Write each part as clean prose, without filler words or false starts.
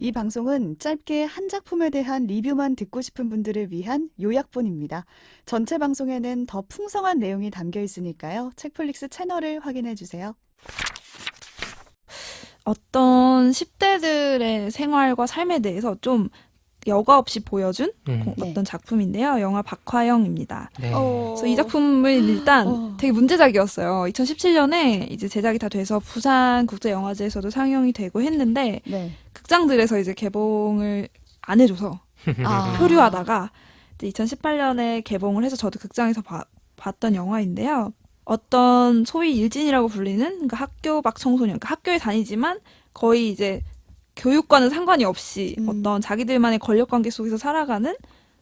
이 방송은 짧게 한 작품에 대한 리뷰만 듣고 싶은 분들을 위한 요약본입니다. 전체 방송에는 더 풍성한 내용이 담겨 있으니까요. 책플릭스 채널을 확인해 주세요. 어떤 10대들의 생활과 삶에 대해서 좀 여과 없이 보여준 네. 어떤 작품인데요. 영화 박화영입니다. 네. 그래서 이 작품은 일단 되게 문제작이었어요. 2017년에 이제 제작이 다 돼서 부산국제영화제에서도 상영이 되고 했는데 네. 극장들에서 이제 개봉을 안 해줘서 표류하다가 이제 2018년에 개봉을 해서 저도 극장에서 봤던 영화인데요. 어떤 소위 일진이라고 불리는 그러니까 학교 밖 청소년, 그러니까 학교에 다니지만 거의 이제 교육과는 상관이 없이 어떤 자기들만의 권력관계 속에서 살아가는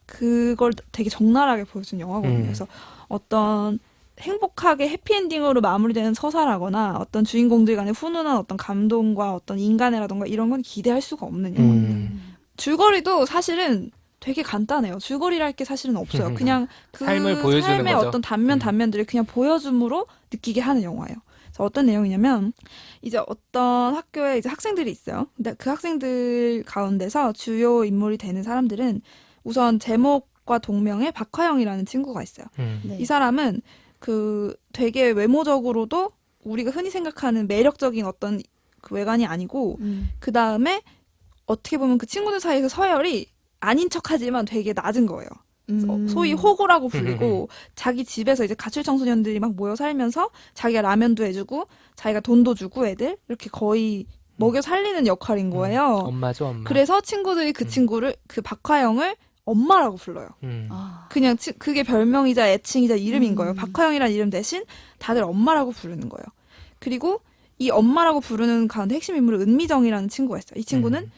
그걸 되게 적나라하게 보여준 영화거든요. 그래서 어떤 행복하게 해피엔딩으로 마무리되는 서사라거나 어떤 주인공들 간의 훈훈한 어떤 감동과 어떤 인간애라던가 이런 건 기대할 수가 없는 영화입니다. 줄거리도 사실은 되게 간단해요. 줄거리랄 게 사실은 없어요. 그냥 그 삶을 보여주는 삶의 거죠. 어떤 단면들을 그냥 보여줌으로 느끼게 하는 영화예요. 그래서 어떤 내용이냐면 이제 어떤 학교에 이제 학생들이 있어요. 근데 그 학생들 가운데서 주요 인물이 되는 사람들은 우선 제목과 동명의 박화영이라는 친구가 있어요. 네. 이 사람은 그 되게 외모적으로도 우리가 흔히 생각하는 매력적인 어떤 그 외관이 아니고 그 다음에 어떻게 보면 그 친구들 사이에서 서열이 아닌 척하지만 되게 낮은 거예요. 소위 호구라고 불리고 자기 집에서 이제 가출 청소년들이 막 모여 살면서 자기가 라면도 해주고 자기가 돈도 주고 애들 이렇게 거의 먹여 살리는 역할인 거예요. 엄마죠, 엄마. 그래서 친구들이 그 친구를 그 박화영을 엄마라고 불러요. 그냥 그게 별명이자 애칭이자 이름인 거예요. 박화영이라는 이름 대신 다들 엄마라고 부르는 거예요. 그리고 이 엄마라고 부르는 가운데 핵심 인물은 은미정이라는 친구가 있어요. 이 친구는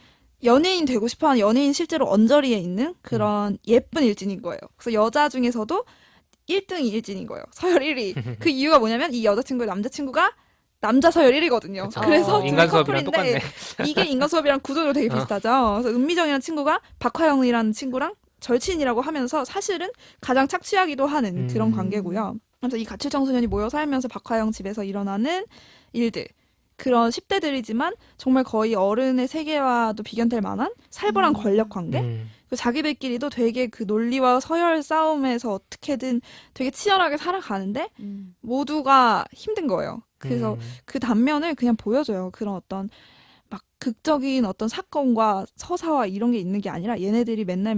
연예인 되고 싶어하는 연예인 실제로 언저리에 있는 그런 예쁜 일진인 거예요. 그래서 여자 중에서도 1등이 일진인 거예요. 서열 1위. 그 이유가 뭐냐면 이 여자친구의 남자친구가 남자 서열 1위거든요. 그쵸. 그래서 둘이 인간 수업이랑 커플인데 이게 인간 수업이랑 구조로 되게 비슷하죠. 그래서 은미정이라는 친구가 박화영이라는 친구랑 절친이라고 하면서 사실은 가장 착취하기도 하는 그런 관계고요. 그래서 이 가출 청소년이 모여 살면서 박화영 집에서 일어나는 일들. 그런 10대들이지만 정말 거의 어른의 세계와도 비견될 만한 살벌한 권력 관계? 그 자기들끼리도 되게 그 논리와 서열 싸움에서 어떻게든 되게 치열하게 살아가는데 모두가 힘든 거예요. 그래서 그 단면을 그냥 보여줘요. 그런 어떤 막 극적인 어떤 사건과 서사와 이런 게 있는 게 아니라 얘네들이 맨날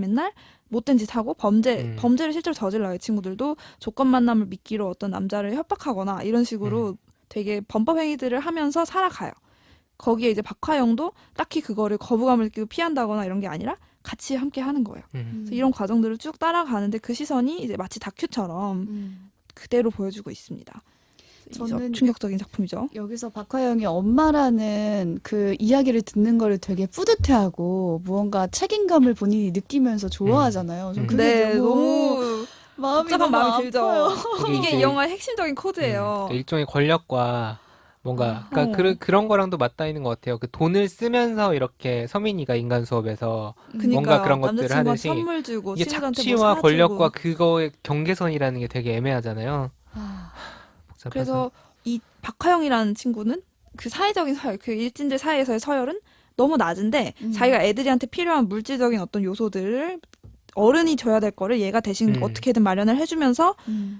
못된 짓 하고 범죄를 실제로 저질러요. 이 친구들도 조건 만남을 미끼로 어떤 남자를 협박하거나 이런 식으로 되게 범법 행위들을 하면서 살아가요. 거기에 이제 박화영도 딱히 그거를 거부감을 느끼고 피한다거나 이런 게 아니라 같이 함께 하는 거예요. 그래서 이런 과정들을 쭉 따라가는데 그 시선이 이제 마치 다큐처럼 그대로 보여주고 있습니다. 저는 충격적인 작품이죠. 여기서 박화영이 엄마라는 그 이야기를 듣는 거를 되게 뿌듯해하고 무언가 책임감을 본인이 느끼면서 좋아하잖아요. 전 그게 네, 너무 마음이 복잡한 너무 마음이 들죠. 아파요. 이게 이 영화의 핵심적인 코드예요. 그 일종의 권력과 뭔가 그러니까 그런 거랑도 맞닿아 있는 것 같아요. 그 돈을 쓰면서 이렇게 서민이가 인간 수업에서 뭔가 그런 것들을 남자친구한테 하듯이 선물 주고 이게 친구한테 착취와 뭐 사주고. 권력과 그거의 경계선이라는 게 되게 애매하잖아요. 복잡해서. 그래서 이 박화영이라는 친구는 그 사회적인 서열, 그 일진들 사이에서의 서열은 너무 낮은데 자기가 애들한테 필요한 물질적인 어떤 요소들을 어른이 줘야 될 거를 얘가 대신 어떻게든 마련을 해주면서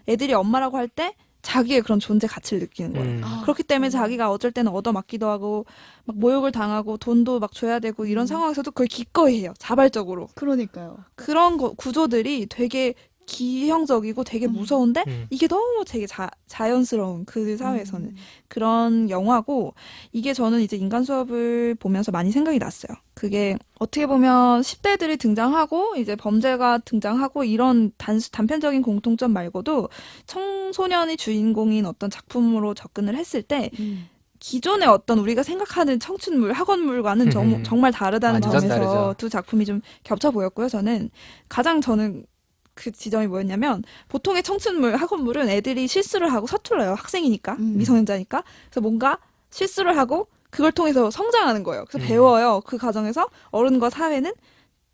애들이 엄마라고 할 때 자기의 그런 존재 가치를 느끼는 거예요. 그렇기 때문에 자기가 어쩔 때는 얻어맞기도 하고 막 모욕을 당하고 돈도 막 줘야 되고 이런 상황에서도 그걸 기꺼이 해요. 자발적으로. 그러니까요. 그런 구조들이 되게 기형적이고 되게 무서운데 이게 너무 되게 자연스러운 그 사회에서는 그런 영화고 이게 저는 이제 인간 수업을 보면서 많이 생각이 났어요. 그게 어떻게 보면 10대들이 등장하고 이제 범죄가 등장하고 이런 단편적인 공통점 말고도 청소년이 주인공인 어떤 작품으로 접근을 했을 때 기존의 어떤 우리가 생각하는 청춘물, 학원물과는 정말 다르다는 완전 점에서 다르죠. 두 작품이 좀 겹쳐 보였고요. 저는 그 지점이 뭐였냐면 보통의 청춘물, 학원물은 애들이 실수를 하고 서툴러요. 학생이니까, 미성년자니까. 그래서 뭔가 실수를 하고 그걸 통해서 성장하는 거예요. 그래서 배워요. 그 과정에서 어른과 사회는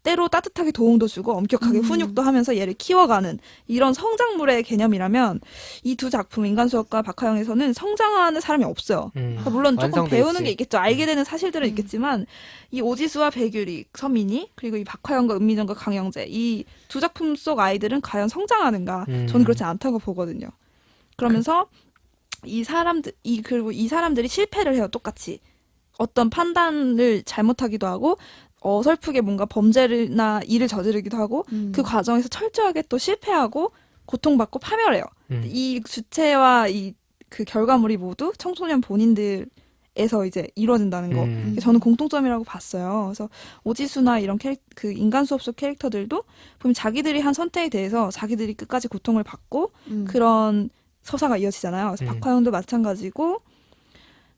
때로 따뜻하게 도움도 주고 엄격하게 음. 훈육도 하면서 얘를 키워가는 이런 성장물의 개념이라면 이 두 작품 인간수업과 박하영에서는 성장하는 사람이 없어요. 그러니까 물론 조금 완성돼 배우는 있지. 게 있겠죠. 알게 되는 사실들은 있겠지만 이 오지수와 백유리, 서민이 그리고 이 박하영과 은미정과 강영재 이 두 작품 속 아이들은 과연 성장하는가? 저는 그렇지 않다고 보거든요. 그러면서 그리고 이 사람들이 실패를 해요. 똑같이 어떤 판단을 잘못하기도 하고 어설프게 뭔가 범죄나 일을 저지르기도 하고 그 과정에서 철저하게 또 실패하고 고통받고 파멸해요. 이 주체와 그 결과물이 모두 청소년 본인들에서 이제 이루어진다는 거. 저는 공통점이라고 봤어요. 그래서 오지수나 이런 그 인간 수업 속 캐릭터들도 보면 자기들이 한 선택에 대해서 자기들이 끝까지 고통을 받고 그런 서사가 이어지잖아요. 그래서 박하영도 마찬가지고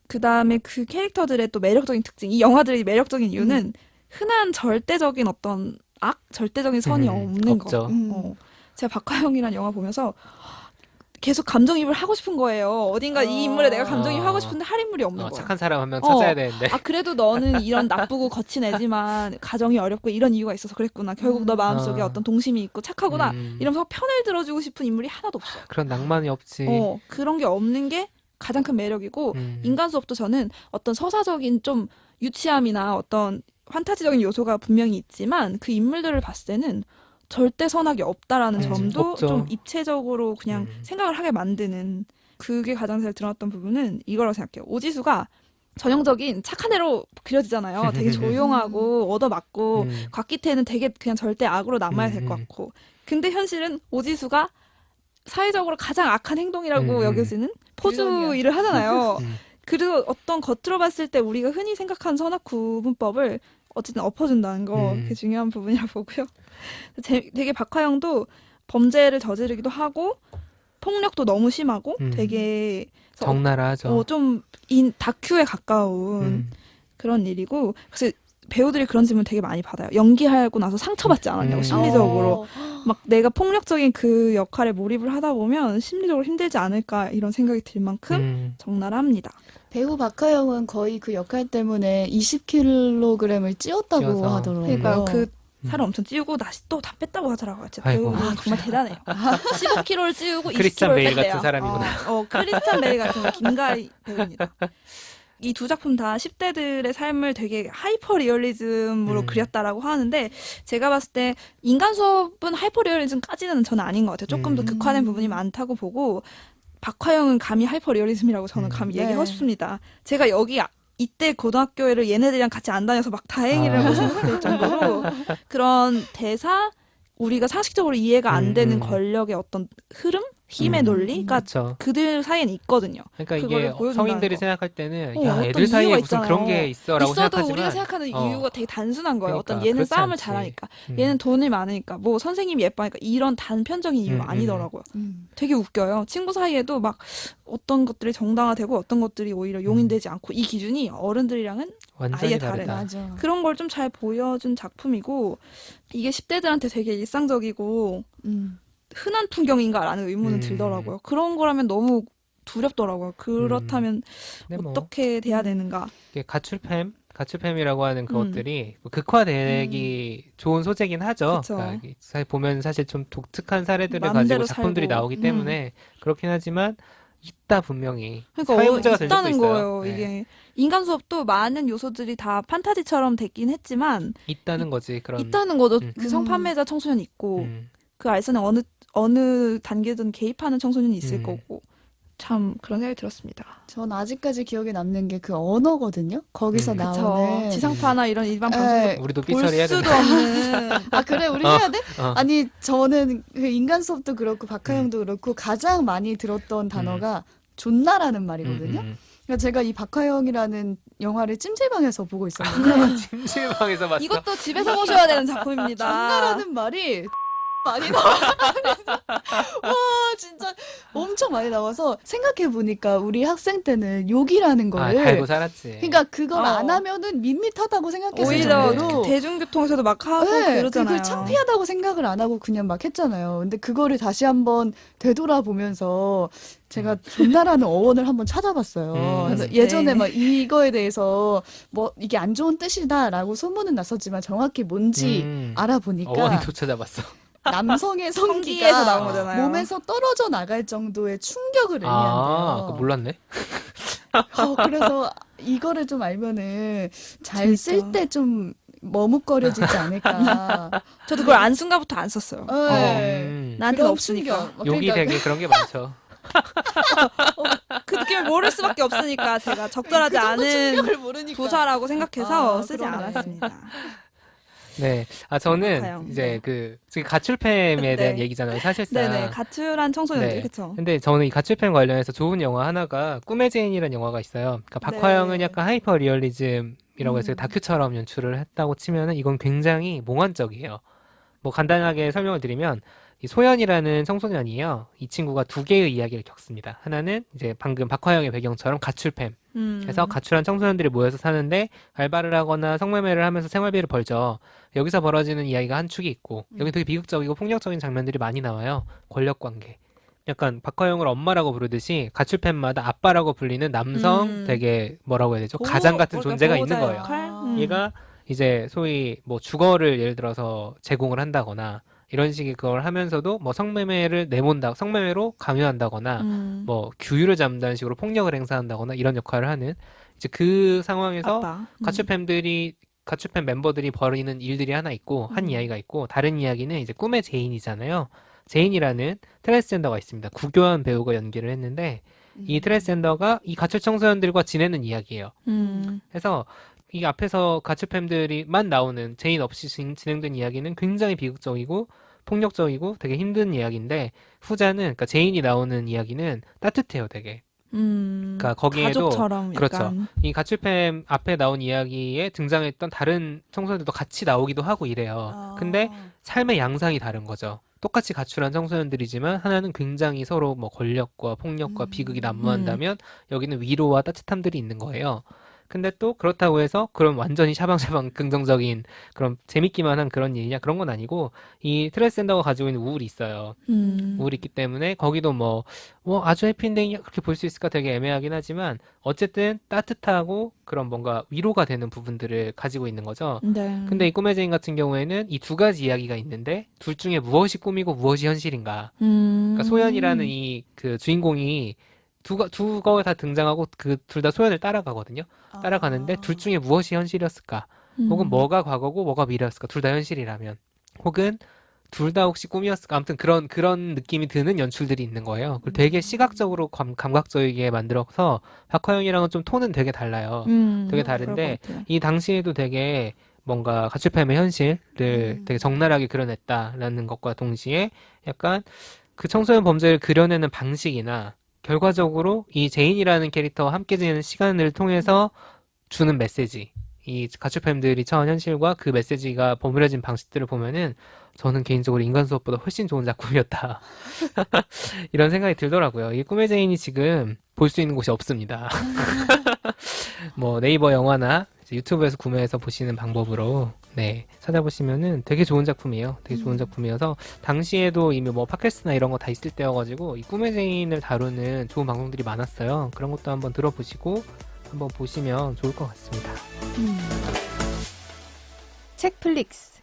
그 다음에 그 캐릭터들의 또 매력적인 특징, 이 영화들이 매력적인 이유는 흔한 절대적인 어떤 절대적인 선이 없는 없죠. 거. 제가 박하영이라는 영화 보면서 계속 감정이입을 하고 싶은 거예요. 어딘가 이 인물에 내가 감정이입하고 싶은데 할 인물이 없는 거예요. 착한 사람 한 명 찾아야 되는데. 그래도 너는 이런 나쁘고 거친 애지만 가정이 어렵고 이런 이유가 있어서 그랬구나. 결국 너 마음속에 어떤 동심이 있고 착하구나. 이러면서 편을 들어주고 싶은 인물이 하나도 없어요. 그런 낭만이 없지. 그런 게 없는 게 가장 큰 매력이고 인간 수업도 저는 어떤 서사적인 좀 유치함이나 어떤 판타지적인 요소가 분명히 있지만 그 인물들을 봤을 때는 절대 선악이 없다라는 점도 없죠. 좀 입체적으로 그냥 생각을 하게 만드는 그게 가장 잘 드러났던 부분은 이거라고 생각해요. 오지수가 전형적인 착한 애로 그려지잖아요. 되게 조용하고 얻어맞고 곽기태는 되게 그냥 절대 악으로 남아야 될 것 같고 근데 현실은 오지수가 사회적으로 가장 악한 행동이라고 여겨지는 포즈 일을 하잖아요. 그래서 어떤 겉으로 봤을 때 우리가 흔히 생각하는 선악 구분법을 어쨌든 엎어준다는 거 그게 중요한 부분이라 보고요. 되게 박하영도 범죄를 저지르기도 하고 폭력도 너무 심하고 되게 적나라하죠. 좀 다큐에 가까운 그런 일이고 그래서 배우들이 그런 질문 되게 많이 받아요. 연기하고 나서 상처받지 않았냐고 심리적으로. 막 내가 폭력적인 그 역할에 몰입을 하다 보면 심리적으로 힘들지 않을까 이런 생각이 들 만큼 적나라합니다. 배우 박하영은 거의 그 역할 때문에 20kg을 찌웠다고 찌워서. 하더라고요. 그러니까 그 살을 엄청 찌우고 다시 또 다 뺐다고 하더라고요. 진짜 아이고. 배우 정말 대단해요. 15kg를 찌우고 크리스찬 20kg를 베일 뺐대요. 같은 사람이구나. 크리스찬 베일 같은 김가희 배우입니다. 이 두 작품 다 10대들의 삶을 되게 하이퍼 리얼리즘으로 그렸다라고 하는데 제가 봤을 때 인간 수업은 하이퍼 리얼리즘까지는 저는 아닌 것 같아요. 조금 더 극화된 부분이 많다고 보고 박하영은 감히 하이퍼 리얼리즘이라고 저는 감히 얘기하고 싶습니다. 제가 이때 고등학교를 얘네들이랑 같이 안 다녀서 막 다행이라고 생각될 정도로 그런 대사 우리가 상식적으로 이해가 안 되는 권력의 어떤 흐름? 힘의 논리가 그쵸. 그들 사이에는 있거든요. 그러니까 그거를 이게 보여준다는 성인들이 거. 생각할 때는 어떤 애들 사이에 이유가 무슨 있잖아요. 그런 게 있어라고 있어도 생각하지만 우리가 생각하는 이유가 되게 단순한 거예요. 그러니까, 어떤 얘는 그렇지 싸움을 않지. 잘하니까, 얘는 돈을 많으니까, 뭐 선생님이 예뻐하니까 이런 단편적인 이유가 아니더라고요. 되게 웃겨요. 친구 사이에도 막 어떤 것들이 정당화되고 어떤 것들이 오히려 용인되지 않고 이 기준이 어른들이랑은 완전히 아예 다른. 다르다. 맞아. 그런 걸 좀 잘 보여준 작품이고 이게 10대들한테 되게 일상적이고 흔한 풍경인가라는 의문은 들더라고요. 그런 거라면 너무 두렵더라고요. 그렇다면 근데 뭐 어떻게 돼야 되는가. 이게 가출팸이라고 하는 그것들이 극화되기 좋은 소재긴 하죠. 그쵸. 그러니까 이게 보면 사실 좀 독특한 사례들을 맘대로 가지고 작품들이 살고. 나오기 때문에 그렇긴 하지만 있다 분명히 그러니까 사회 문제가 될 적도 있다는 있어요. 거예요. 네. 이게 인간 수업도 많은 요소들이 다 판타지처럼 됐긴 했지만 있다는 거지 그런. 있다는 거죠. 음. 그 성판매자 청소년 있고 음. 그 알선에 어느 단계든 개입하는 청소년이 있을 거고 참 그런 생각이 들었습니다. 전 아직까지 기억에 남는 게 그 언어거든요. 거기서 그쵸. 나오는 지상파나 이런 일반 에, 방송도 우리도 볼 삐처리해야 수도 된다. 없는 아 그래 우리 해야 돼? 어. 아니 저는 그 인간 수업도 그렇고 박하영도 그렇고 가장 많이 들었던 단어가 존나라는 말이거든요. 그러니까 제가 이 박하영이라는 영화를 찜질방에서 보고 있었는데 찜질방에서 봤어. 이것도 집에서 보셔야 되는 작품입니다. 존나라는 말이 많이 나와. 와, 진짜 엄청 많이 나와서 생각해보니까 우리 학생 때는 욕이라는 아, 거를. 달고 살았지. 그러니까 그걸 어. 안 하면은 밋밋하다고 생각했을 오히려 정도로. 대중교통에서도 막 하고 네, 그러잖아요. 그걸 창피하다고 생각을 안 하고 그냥 막 했잖아요. 근데 그거를 다시 한번 되돌아보면서 제가 존나라는 어원을 한번 찾아봤어요. 그래서 네. 예전에 막 이거에 대해서 뭐 이게 안 좋은 뜻이다라고 소문은 났었지만 정확히 뭔지 알아보니까 어원도 찾아봤어. 남성의 성기에서 성기가 나온 거잖아요. 몸에서 떨어져 나갈 정도의 충격을 아, 그거 의미한대요. 몰랐네. 그래서 이거를 좀 알면은 잘 쓸 재밌죠. 때 좀 머뭇거려지지 않을까. 저도 그걸 안 순간부터 안 썼어요. 네. 나한테는 그런 없으니까. 충격. 막 욕이 그러니까 되게 그런 게 많죠. 그 느낌을 모를 수밖에 없으니까 제가 적절하지 그 정도 않은 충격을 모르니까. 부사라고 생각해서 아, 쓰지 그러네. 않았습니다. 네. 아, 저는 박하영. 이제 지금 가출팸에 대한 네. 얘기잖아요, 사실상. 네네, 가출한 청소년들, 네. 그쵸? 근데 저는 이 가출팸 관련해서 좋은 영화 하나가 꿈의 제인이라는 영화가 있어요. 그러니까 박화영은 네. 약간 하이퍼 리얼리즘이라고 해서 다큐처럼 연출을 했다고 치면은 이건 굉장히 몽환적이에요. 뭐 간단하게 설명을 드리면 이 소연이라는 청소년이에요. 이 친구가 두 개의 이야기를 겪습니다. 하나는 이제 방금 박화영의 배경처럼 가출팸. 그래서 가출한 청소년들이 모여서 사는데 알바를 하거나 성매매를 하면서 생활비를 벌죠. 여기서 벌어지는 이야기가 한 축이 있고 여기 되게 비극적이고 폭력적인 장면들이 많이 나와요. 권력 관계. 약간 박화영을 엄마라고 부르듯이 가출팸마다 아빠라고 불리는 남성 되게 뭐라고 해야 되죠? 가장 같은 존재가 있는 거예요. 얘가 이제 소위 뭐 주거를 예를 들어서 제공을 한다거나 이런 식의 그걸 하면서도 뭐 성매매를 내몬다, 성매매로 강요한다거나 뭐 규율을 잡는다는 식으로 폭력을 행사한다거나 이런 역할을 하는 이제 그 상황에서 아빠. 가출팸 멤버들이 벌이는 일들이 하나 있고 한 이야기가 있고 다른 이야기는 이제 꿈의 제인이잖아요. 제인이라는 트랜스젠더가 있습니다. 구교환 배우가 연기를 했는데 이 트랜스젠더가 이 가출 청소년들과 지내는 이야기예요. 그래서 이 앞에서 가출팸들이만 나오는 제인 없이 진행된 이야기는 굉장히 비극적이고 폭력적이고 되게 힘든 이야기인데 후자는 그러니까 제인이 나오는 이야기는 따뜻해요, 되게. 그러니까 거기에도 가족처럼 그렇죠. 약간. 이 가출팸 앞에 나온 이야기에 등장했던 다른 청소년들도 같이 나오기도 하고 이래요. 근데 삶의 양상이 다른 거죠. 똑같이 가출한 청소년들이지만 하나는 굉장히 서로 뭐 권력과 폭력과 비극이 난무한다면 여기는 위로와 따뜻함들이 있는 거예요. 근데 또 그렇다고 해서 그런 완전히 샤방샤방 긍정적인 그런 재밌기만 한 그런 일이냐 그런 건 아니고 이 트랜스젠더가 가지고 있는 우울이 있어요. 우울이 있기 때문에 거기도 뭐 아주 해피엔딩이 그렇게 볼 수 있을까 되게 애매하긴 하지만 어쨌든 따뜻하고 그런 뭔가 위로가 되는 부분들을 가지고 있는 거죠. 네. 근데 이 꿈의 제인 같은 경우에는 이 두 가지 이야기가 있는데 둘 중에 무엇이 꿈이고 무엇이 현실인가. 그러니까 소연이라는 이 그 주인공이 두 거에 다 등장하고 그 둘 다 소연을 따라가거든요. 따라가는데 둘 중에 무엇이 현실이었을까? 혹은 뭐가 과거고 뭐가 미래였을까? 둘 다 현실이라면. 혹은 둘 다 혹시 꿈이었을까? 아무튼 그런 느낌이 드는 연출들이 있는 거예요. 그리고 되게 시각적으로 감각적이게 만들어서 박화영이랑은 좀 톤은 되게 달라요. 되게 다른데 이 당시에도 되게 뭔가 가출팸의 현실을 되게 적나라하게 그려냈다라는 것과 동시에 약간 그 청소년 범죄를 그려내는 방식이나 결과적으로 이 제인이라는 캐릭터와 함께 지내는 시간을 통해서 주는 메시지, 이 가출팸들이 처한 현실과 그 메시지가 버무려진 방식들을 보면은 저는 개인적으로 인간 수업보다 훨씬 좋은 작품이었다. 이런 생각이 들더라고요. 이 꿈의 제인이 지금 볼 수 있는 곳이 없습니다. 뭐 네이버 영화나 이제 유튜브에서 구매해서 보시는 방법으로 네, 찾아보시면은 되게 좋은 작품이에요. 되게 좋은 작품이어서 당시에도 이미 뭐 팟캐스트나 이런 거 다 있을 때여가지고 이 꿈의 제인을 다루는 좋은 방송들이 많았어요. 그런 것도 한번 들어보시고 한번 보시면 좋을 것 같습니다. 책플릭스